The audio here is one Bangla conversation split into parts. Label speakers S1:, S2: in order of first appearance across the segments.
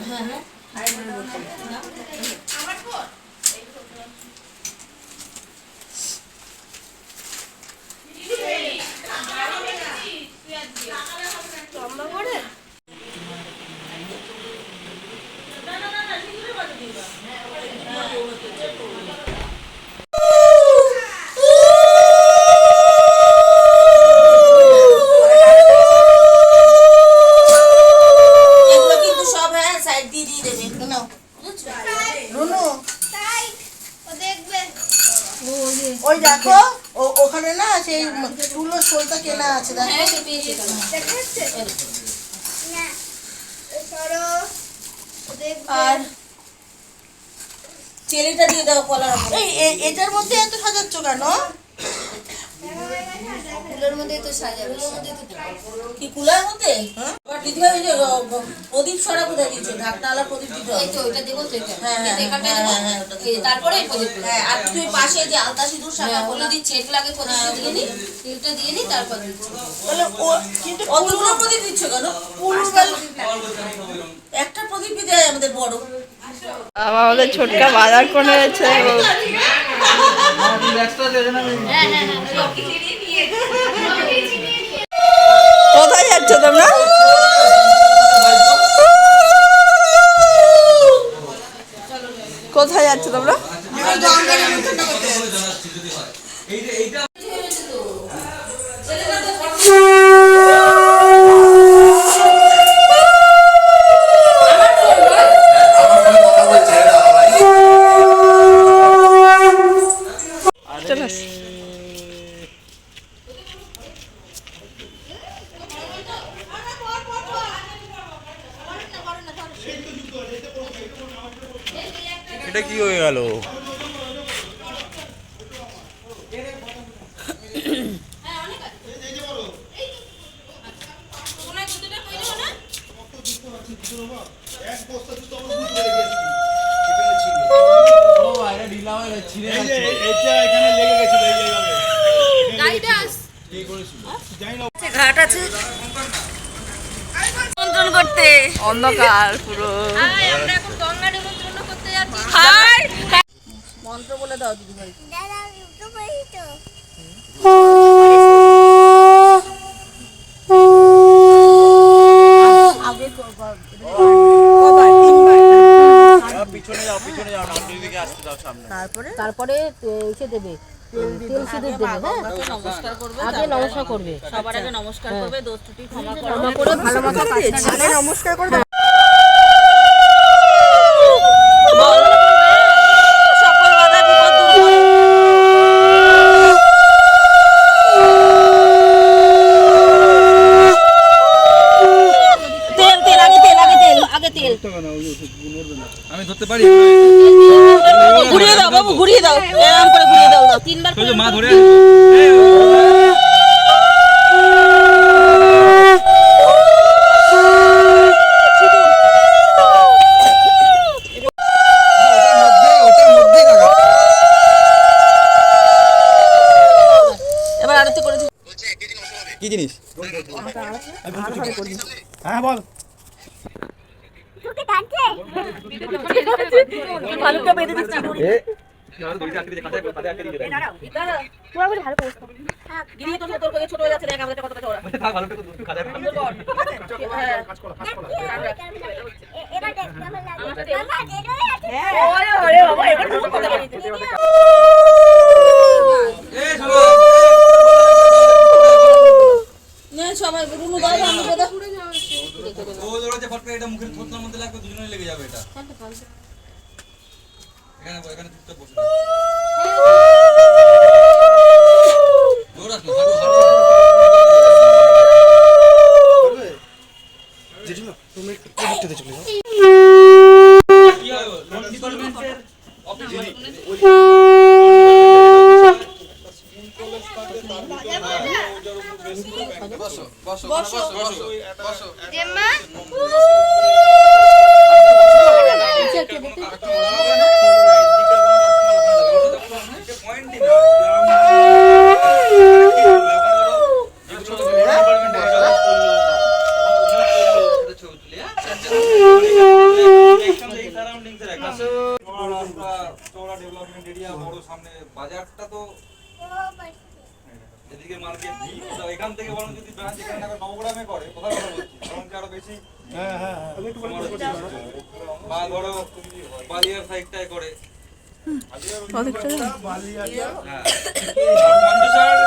S1: হ্যাঁ হ্যাঁ ওই দেখো ওখানে না সেই চুলোর শোলটা কেনা আছে আর চেলিটা দিয়ে দাও কলার এটার মধ্যে এত সাজাচ্ছ কেন? কুলার মধ্যে তো সাজাবে কি কুলার মধ্যে? দিদিভাই ওই যে প্রদীপ সরা কোথায় দিচ্ছে? ঢাকনাওয়ালা প্রদীপ দিতে হবে। এই তো ওইটা দেবো তো তারপরে প্রদীপ। হ্যাঁ আর তুই পাশে যে আলতা সিঁদুর শাখা বলে দিচ্ছে এগুলো আগে প্রদীপ দিয়ে নি, তেলটা দিয়ে নি তারপর দিচ্ছি। তাহলে ও কিন্তু অতগুলো প্রদীপ দিচ্ছ কেন? একটা প্রদীপ দেয় আমাদের বড়।
S2: আমাদের ছোটকা বাজার করে আছে। কোথায় যাচ্ছ তোমরা? কোথায় যাচ্ছ তোমরা?
S3: এটা কি হয়ে গেল?
S1: ঘাট আছে করতে
S2: অন্ধকার পুরো।
S1: আমরা এখন গঙ্গা নিমন্ত্রণ করতে যাচ্ছি। মন্ত্র বলে দাও দিদিভাই।
S4: তারপরে এসে দেবে তেল সিঁদুর দেবে। হ্যাঁ
S1: নমস্কার করবে,
S4: আগে নমস্কার করবে,
S1: সবার আগে নমস্কার করবে, দোষ ত্রুটি ক্ষমা
S4: করে ভালো মতো নমস্কার করবে।
S1: সকল বাধা বিপদ দূর করে।
S3: আমি ধরতে পারি?
S1: ঘুরিয়ে দাও বাবু, ঘুরিয়ে দাও, এরকম করে ঘুরিয়ে দাও। তিনবার
S3: মা ধরে এবার আরতি করে দিই। কি জিনিস? হ্যাঁ বল।
S1: ভালুকটা বেঁধে দিচ্ছি। ছোট হয়ে যাচ্ছে, দেখ আমাদের কতটা চওড়া। সবাই
S3: এটা মুখের থোতলার মধ্যে লাগবে, দুজনেই লেগে যাবে। এটা এখানে চুপচাপ বসে তো এখান থেকে বরং যদি ব্রাঞ্চ এখানে আবার নবগ্রামে করে কোথায় ভালো বলছি তখন কি আরো বেশি বা ধরো বালিয়ার সাইডটায় করে হ্যাঁ পঞ্চশার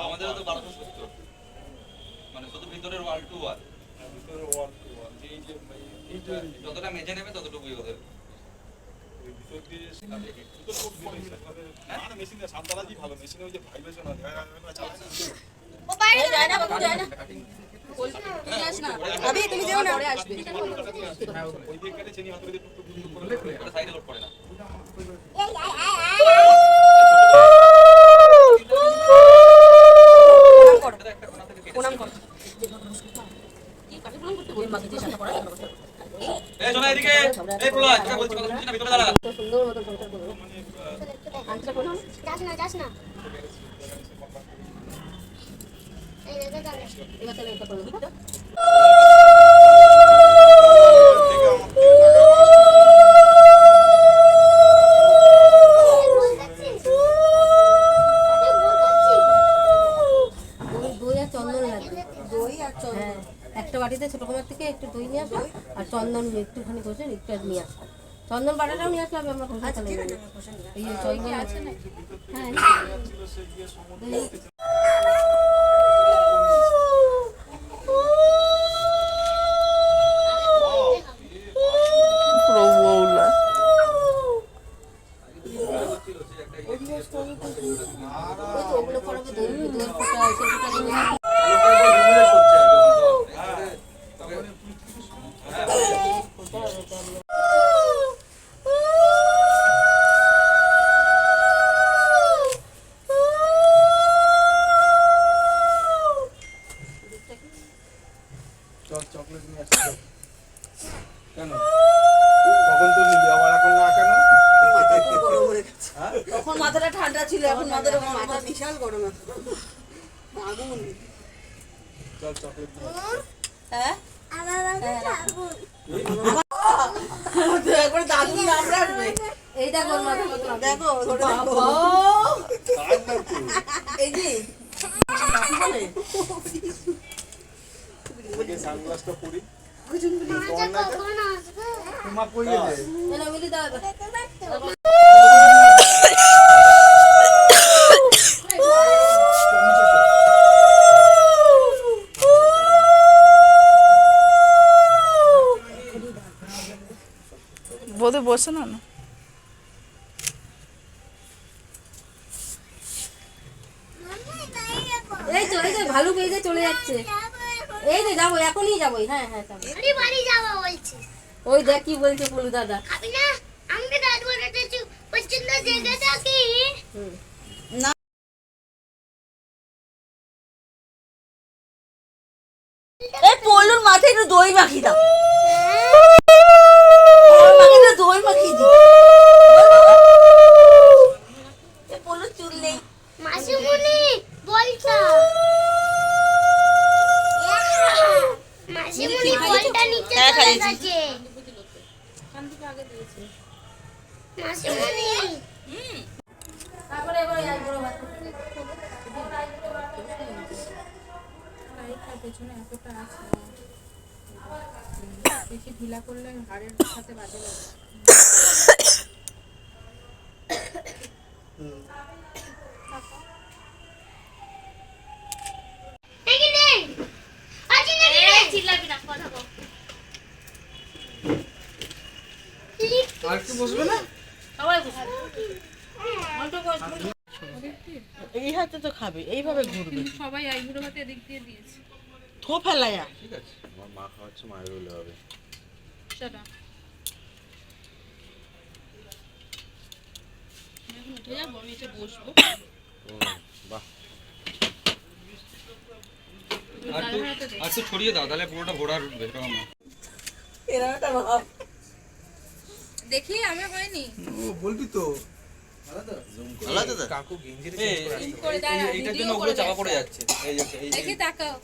S3: আমাদের তো 1270 মানে শুধু ভিতরের ওয়াল টু ওয়াল যতটা মেঝে নেবে ততটুকুই ওদের সাইডে লোড পড়ে না এই শোনা এদিকে এই প্রলয় তোকে বলছি কথা শুনছিস না ভিতরে দাঁড়া
S4: সুন্দর মতো সংসার করবো আনতে করো
S5: যাস না এই রেখে দাও
S4: এবার তাহলে এটা করবো দই আর চন্দন লাগবে হ্যাঁ একটা বাটিতে ছোট কোমার থেকে একটু দই নিয়ে আসো আর চন্দন একটুখানি ঘষে একটু নিয়ে আসো চন্দন বাটাটাও নিয়ে আসলে আমরা ঘষে ফেলে এই যে চন্দন আছে না হ্যাঁ ওগুলো করাবে দই ফোটা
S6: চকলেট নিয়ে আসছি কেন তখন তো নিবি আবার এখন না কেন
S1: তখন মাথাটা ঠান্ডা ছিল এখন মাথাটা বিশাল গরম আগুন
S6: চল চকলেট
S1: হ্যাঁ
S5: আগুন
S1: দাদুর নাম রাখবে
S4: এই দেখো মাথা কত
S1: দেখো এই যে
S6: সানগ্লাসটা পরি
S5: কখন আসবে
S6: তোমার কই গেলে
S4: না মিলি দাও
S2: বোধে বসে না না
S4: এই তো ভালুক এই যে চলে যাচ্ছে এই যে যাবো এখনই যাবো হ্যাঁ হ্যাঁ যাবো
S5: আমি বাড়ি যাবো বলছি
S4: ওই দেখ কি বলছে পলু দাদা
S5: আমি না আমাকে দাদু বলেছে পছন্দ জায়গাটা কি
S1: এই পলুর মাথায় একটু দই মাখিয়ে দাও মাখিয়ে দই মাখিয়ে দি এই পলুর চুল নেই
S5: মাসিমণি বলটা মাসিমণি বলটা নিচে
S1: হ্যাঁ,
S5: চলে
S1: খাইয়েছি।
S5: গেছে মাসিমণি
S4: তারপরে এবার আইবুড়ো ভাত
S7: পেছনে এতটা আছে বেশি ঢিলা করলে হাড়ের সাথে বাজে লাগে
S5: দেখি নেই আজ নাকি নেই চিল্লাবি না কথা বল
S6: আর কি বসবে না
S4: সবাই বসে অল্প বস
S8: এই হাতে তো খাবে এইভাবে ঘুরবে
S7: সবাই আইবুড়ো ভাতে এদিক দিয়ে দিয়েছে
S8: থো ফেলায়া
S3: ঠিক আছে আমার মা খাওয়াচ্ছে মায়ের হলে হবে
S7: সেটা এখন উঠে যাবো আমি এসে বসবো
S3: বাহ আর তো ছড়িয়ে দাও তাহলে পুরোটা ঘোড়া উঠবে এরকম না।
S7: দেখি আমি হয়নি
S6: ও বলবি তো
S3: আলাদা তো?
S6: কাকু গেঞ্জির
S7: করে দাঁড়া
S3: এইটার জন্য
S7: ভিডিও
S3: ওগুলো
S7: করে
S3: চাপা পড়ে যাচ্ছে এই যে
S7: দেখি তাকাও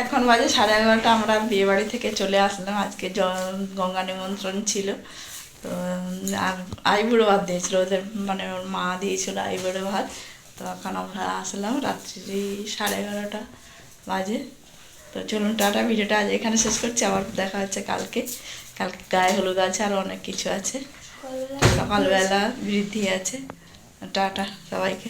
S2: এখন বাজে 11:30 আমরা বিয়ে বাড়ি থেকে চলে আসলাম। আজকে গঙ্গা নিমন্ত্রণ ছিল, তো আর আইবুড়ো ভাত দিয়েছিল ওদের, মানে ওর মা দিয়েছিল আইবুড়ো ভাত। তো এখন আমরা আসলাম রাত্রি 11:30 বাজে। তো চলুন টাটা, ভিডিওটা আজ এখানে শেষ করছি, আবার দেখা হচ্ছে কালকে গায়ে হলুদ আছে, আর অনেক কিছু আছে, সকালবেলা বৃদ্ধি আছে। টাটা সবাইকে।